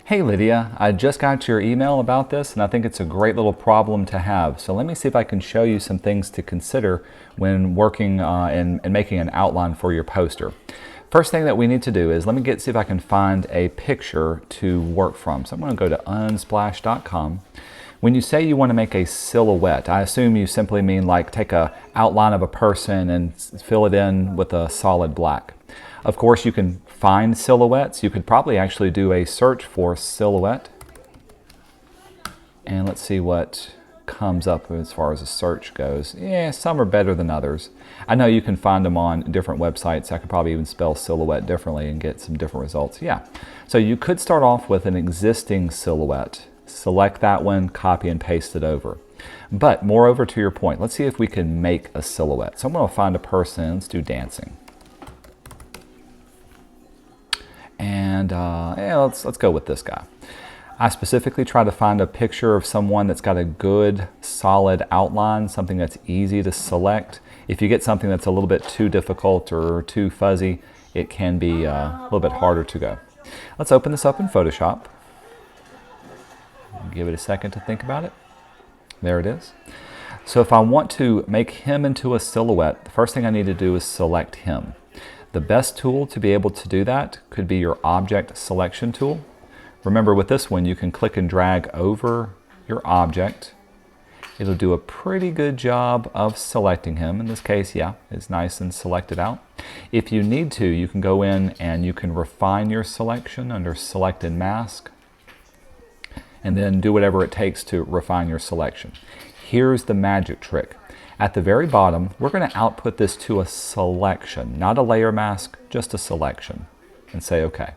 Hey Lydia, I just got your email about this and I think it's a great little problem to have. So let me see if I can show you some things to consider when working and making an outline for your poster. First thing that we need to do is see if I can find a picture to work from. So I'm going to go to unsplash.com. When you say you want to make a silhouette, I assume you simply mean like take a outline of a person and fill it in with a solid black. Of course, you can find silhouettes. You could probably actually do a search for silhouette. And let's see what comes up as far as a search goes. Yeah, some are better than others. I know you can find them on different websites. I could probably even spell silhouette differently and get some different results. Yeah, so you could start off with an existing silhouette. Select that one, copy and paste it over. But moreover to your point, let's see if we can make a silhouette. So I'm going to find a person. Let's do dancing. And yeah, let's go with this guy. I specifically try to find a picture of someone that's got a good solid outline, something that's easy to select. If you get something that's a little bit too difficult or too fuzzy, it can be a little bit harder to go. Let's open this up in Photoshop. Give it a second to think about it. There it is. So if I want to make him into a silhouette, the first thing I need to do is select him. The best tool to be able to do that could be your object selection tool. Remember, with this one, you can click and drag over your object. It'll do a pretty good job of selecting him. In this case, yeah, it's nice and selected out. If you need to, you can go in and you can refine your selection under Select and Mask, and then do whatever it takes to refine your selection. Here's the magic trick. At the very bottom, we're going to output this to a selection, not a layer mask, just a selection, and say OK.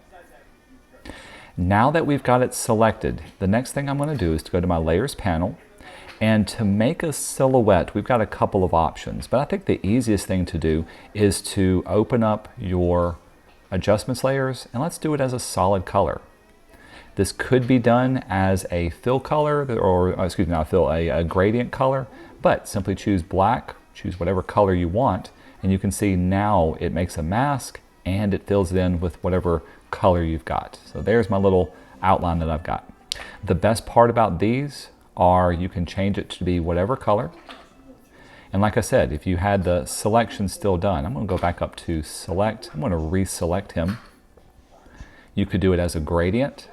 Now that we've got it selected, the next thing I'm going to do is to go to my Layers panel, and to make a silhouette, we've got a couple of options, but I think the easiest thing to do is to open up your adjustments layers, and let's do it as a solid color. This could be done as a fill color, or excuse me, not fill, a gradient color, but simply choose black, choose whatever color you want, and you can see now it makes a mask and it fills it in with whatever color you've got. So there's my little outline that I've got. The best part about these are you can change it to be whatever color. And like I said, if you had the selection still done, I'm going to go back up to select. I'm going to reselect him. You could do it as a gradient,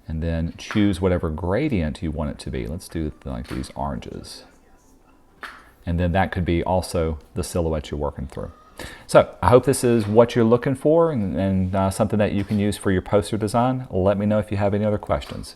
and then choose whatever gradient you want it to be. Let's do like these oranges. And then that could be also the silhouette you're working through. So I hope this is what you're looking for and something that you can use for your poster design. Let me know if you have any other questions.